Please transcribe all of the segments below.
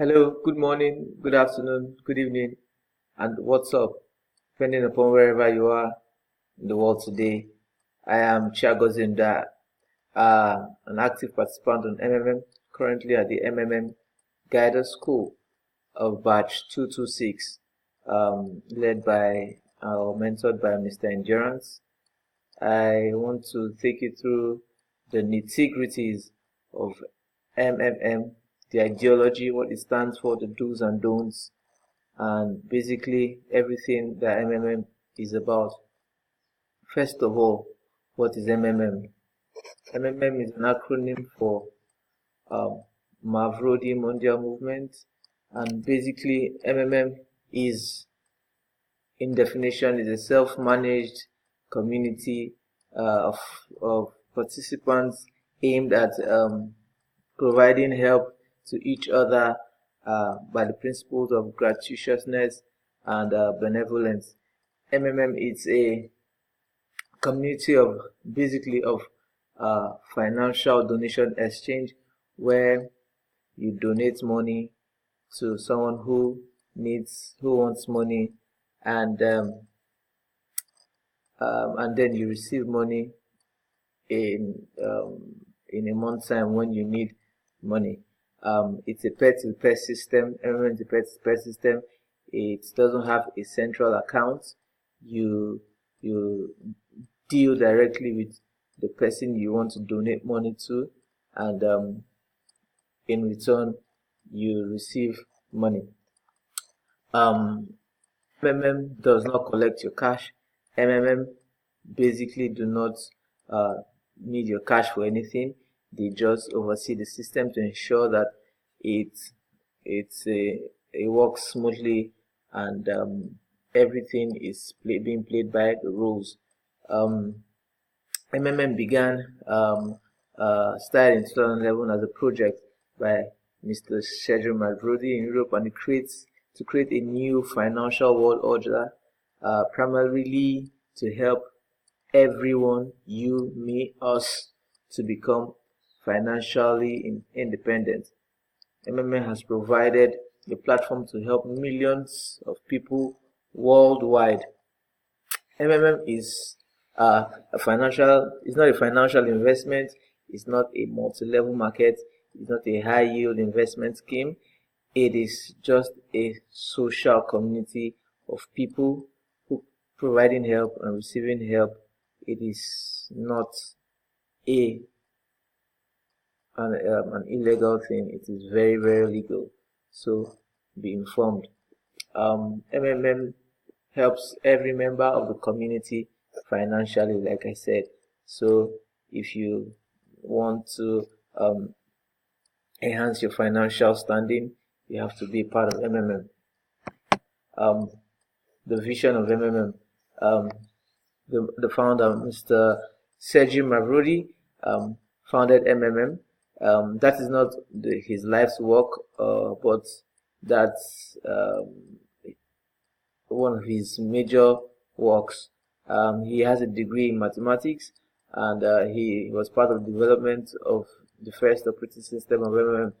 Hello, good morning, good afternoon, good evening, and what's up, depending upon wherever you are in the world today. I am Chiagozinda, an active participant on MMM, currently at the MMM Guidance School of Batch 226, led by or mentored by Mr. Endurance. I want to take you through the nitty-gritties of MMM, the ideology, what it stands for, the do's and don'ts, and basically everything that MMM is about. First of all, what is MMM? MMM is an acronym for Mavrodi Mondial Movement, and basically MMM is, in definition, is a self-managed community of participants aimed at providing help to each other by the principles of gratuitousness and benevolence. MMM is a community of basically of financial donation exchange where you donate money to someone who wants money, and then you receive money in a month's time when you need money. It's a peer-to-peer system. Everyone is a peer-to-peer system. It doesn't have a central account. You deal directly with the person you want to donate money to, and in return you receive money. MMM does not collect your cash. MMM basically do not need your cash for anything. They just oversee the system to ensure that it works smoothly, and everything is being played by the rules. MMM began started in 2011 as a project by Mr. Sergio Mavrodi in Europe, and it creates to create a new financial world order, primarily to help everyone, you, me, us, to become financially independent. MMM has provided a platform to help millions of people worldwide. MMM is it's not a financial investment, it's not a multi-level market, it's not a high yield investment scheme. It is just a social community of people who providing help and receiving help. It is not an illegal thing. It is very, very legal. So be informed. MMM helps every member of the community financially, like I said. So if you want to enhance your financial standing, you have to be part of MMM. The vision of MMM, the founder, Mr. Sergio Mavrodi, founded MMM. That is not his life's work, but that's one of his major works. He has a degree in mathematics, and he was part of the development of the first operating system of MMM.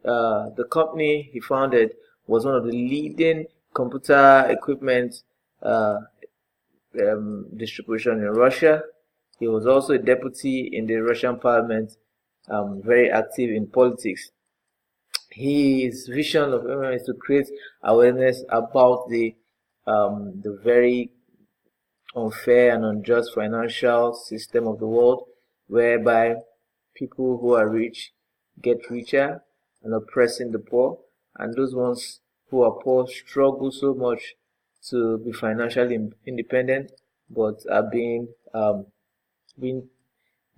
The company he founded was one of the leading computer equipment distribution in Russia. He was also a deputy in the Russian parliament, very active in politics. His vision of MMM is to create awareness about the very unfair and unjust financial system of the world, whereby people who are rich get richer and oppressing the poor, and those ones who are poor struggle so much to be financially independent, but are being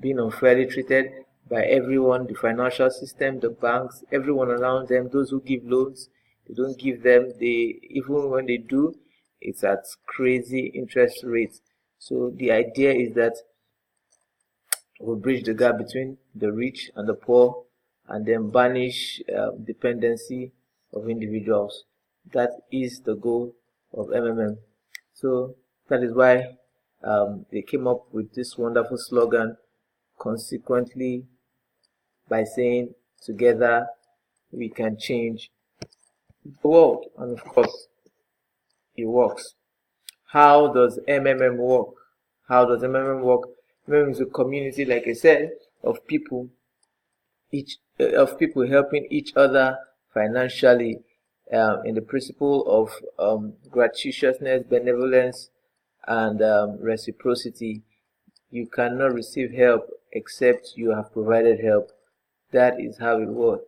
unfairly treated by everyone, the financial system, the banks, everyone around them. Those who give loans, they don't give them. Even when they do, it's at crazy interest rates. So the idea is that we'll bridge the gap between the rich and the poor, and then banish dependency of individuals. That is the goal of MMM. So that is why they came up with this wonderful slogan, consequently, by saying, together we can change the world, and of course, it works. How does MMM work? How does MMM work? MMM is a community, like I said, of people, helping each other financially, in the principle of gratuitousness, benevolence, and reciprocity. You cannot receive help except you have provided help. That is how it works.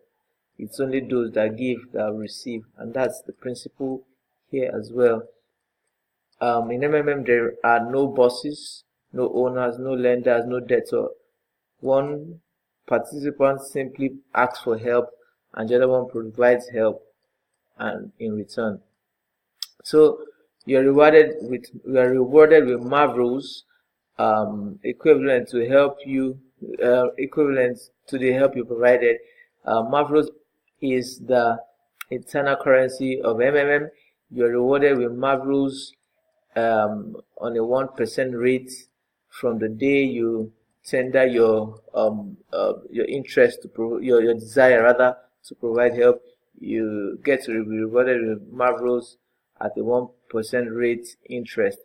It's only those that give that receive, and that's the principle here as well. In MMM, there are no bosses, no owners, no lenders, no debtor. One participant simply asks for help, and the other one provides help, and in return. So you're rewarded with marvels, equivalent to the help you provided. Marvels is the internal currency of MMM. You're rewarded with marvels on a 1% rate from the day you tender your interest to your desire rather to provide help. You get to be rewarded with marvels at a 1% rate interest,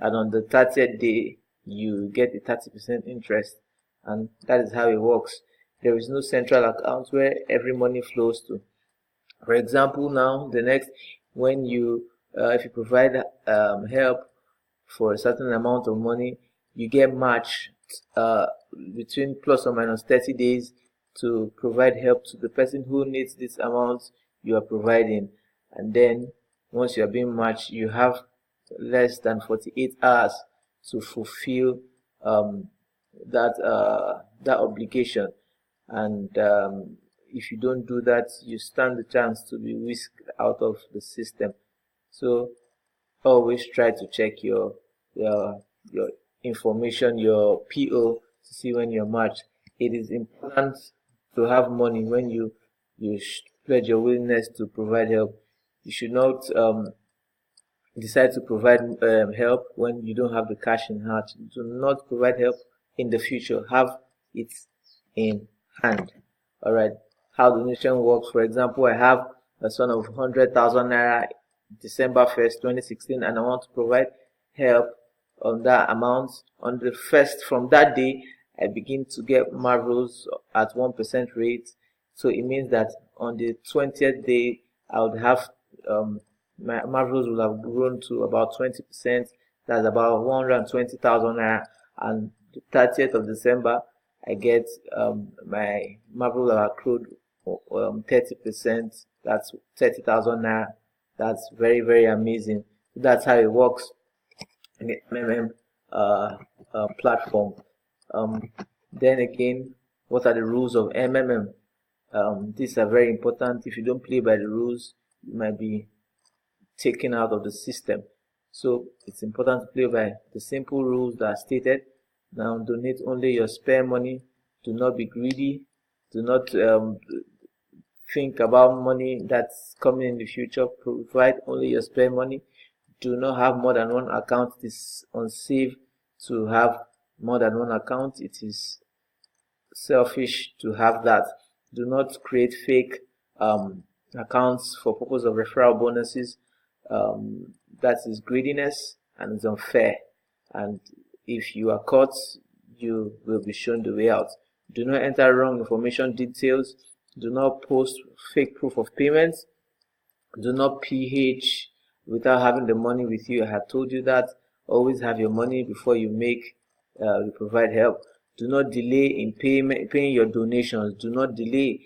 and on the 30th day you get a 30% interest, and that is how it works. There is no central account where every money flows to. For example, now the next, when you if you provide help for a certain amount of money, you get matched between plus or minus 30 days to provide help to the person who needs this amount you are providing. And then once you are being matched, you have less than 48 hours to fulfill that obligation. And if you don't do that, you stand the chance to be whisked out of the system. So always try to check your information, your PO, to see when you're matched. It is important to have money when you pledge your willingness to provide help. You should not decide to provide help when you don't have the cash in hand. Do not provide help in the future. Have it in hand. All right. How donation works. For example, I have a sum of 100,000 naira December 1st, 2016, and I want to provide help on that amount. On the first, from that day, I begin to get marvels at 1% rate. So it means that on the 20th day, I would have my marvels will have grown to about 20%. That's about 120,000 naira. And the 30th of December, I get my marvel have accrued 30%. That's 30,000 naira. That's very, very amazing. That's how it works in the MMM platform. Then again, what are the rules of MMM? These are very important. If you don't play by the rules, you might be taken out of the system. So it's important to play by the simple rules that are stated. Now, donate only your spare money. Do not be greedy. Do not think about money that's coming in the future. Provide only your spare money. Do not have more than one account. It is unsafe to have more than one account. It is selfish to have that. Do not create fake accounts for purpose of referral bonuses. That is greediness and it's unfair. And if you are caught, you will be shown the way out. Do not enter wrong information details. Do not post fake proof of payment. Do not PH without having the money with you. I have told you that. Always have your money before you provide help. Do not delay in paying your donations. Do not delay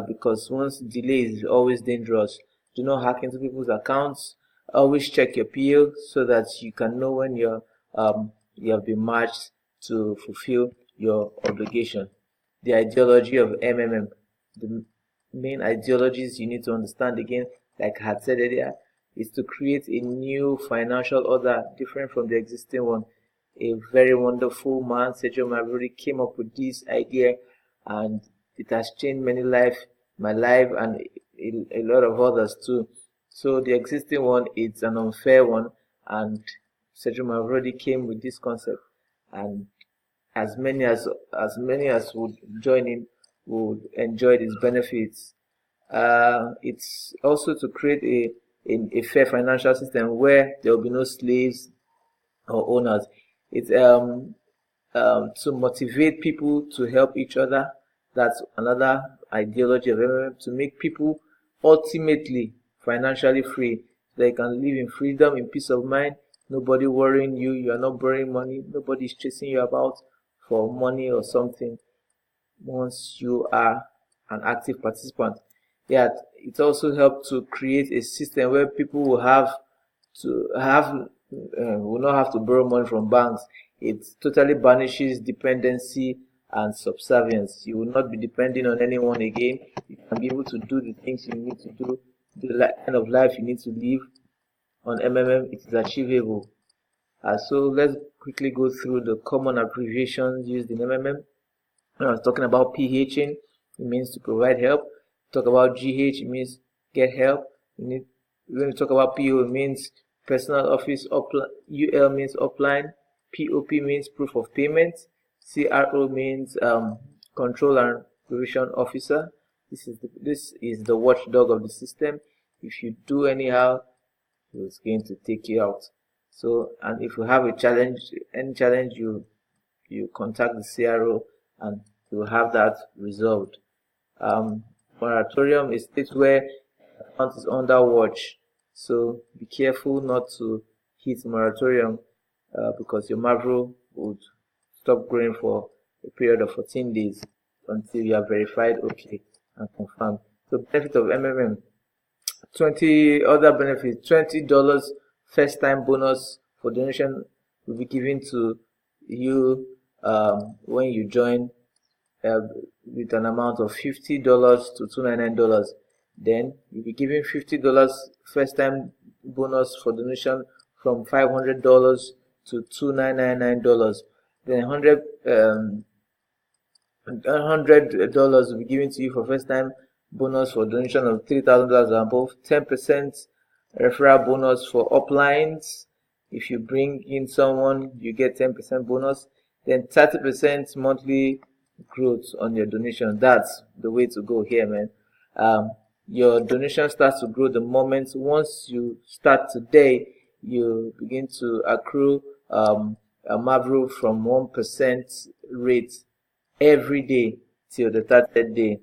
because once delay is always dangerous. Do not hack into people's accounts. Always check your PO so that you can know when you have been matched to fulfill your obligation. The ideology of MMM. The main ideologies you need to understand again, like I had said earlier, is to create a new financial order different from the existing one. A very wonderful man, Sergio Mavrodi, came up with this idea, and it has changed my life, and a lot of others too. So the existing one is an unfair one, and Sergio Mavrodi came with this concept, and as many as would join in would enjoy these benefits. It's also to create a fair financial system where there will be no slaves or owners. It's to motivate people to help each other. That's another ideology of MMM, to make people ultimately financially free, so they can live in freedom, in peace of mind, nobody worrying you, you are not borrowing money, nobody is chasing you about for money or something once you are an active participant. Yeah, it also helps to create a system where people will not have to borrow money from banks. It totally banishes dependency and subservience. You will not be depending on anyone again. You can be able to do the things you need to do, the kind of life you need to live on MMM. It is achievable. So let's quickly go through the common abbreviations used in MMM. When I was talking about PHing, it means to provide help. Talk about GH, it means get help. When we talk about PO, it means personal office. UL means upline. POP means proof of payment. CRO means control and provision officer. This is the watchdog of the system. If you do anyhow, it's going to take you out. So, and if you have a challenge, any challenge, you contact the CRO and you will have that resolved. Moratorium is state where account is under watch, so be careful not to hit moratorium because your Mavro would stop growing for a period of 14 days until you are verified okay and confirmed. So benefit of MMM, 20 other benefits. $20 first time bonus for donation will be given to you when you join with an amount of $50 to $299. Then you'll be given $50 first time bonus for donation from $500 to $299. Then $100 will be given to you for first time bonus for donation of $3,000 and above. 10% referral bonus for uplines. If you bring in someone, you get 10% bonus. Then 30% monthly growth on your donation. That's the way to go here, man. Your donation starts to grow the moment once you start today, you begin to accrue a Mavro from 1% rate every day till the 30th day.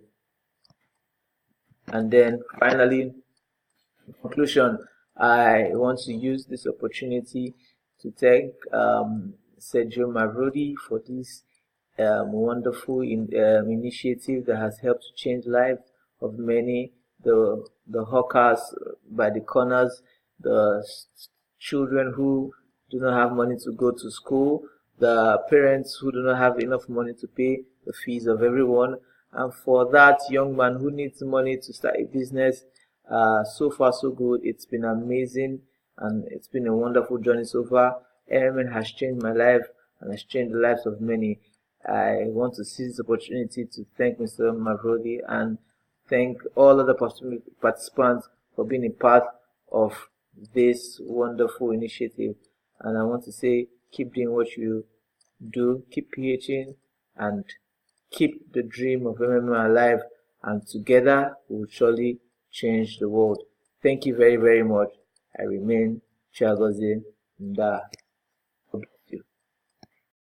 And then finally, in conclusion, I want to use this opportunity to thank Sergio Mavrodi for this wonderful initiative that has helped to change lives of many. The hawkers by the corners, the children who do not have money to go to school, the parents who do not have enough money to pay the fees of everyone, and for that young man who needs money to start a business. So far so good. It's been amazing and it's been a wonderful journey so far. MMN has changed my life and has changed the lives of many. I want to seize this opportunity to thank Mr. Mavrodi and thank all other participants for being a part of this wonderful initiative. And I want to say, keep doing what you do, keep PHing, and keep the dream of MMM alive. And together, we will surely change the world. Thank you very, very much. I remain Chiagozie Nda.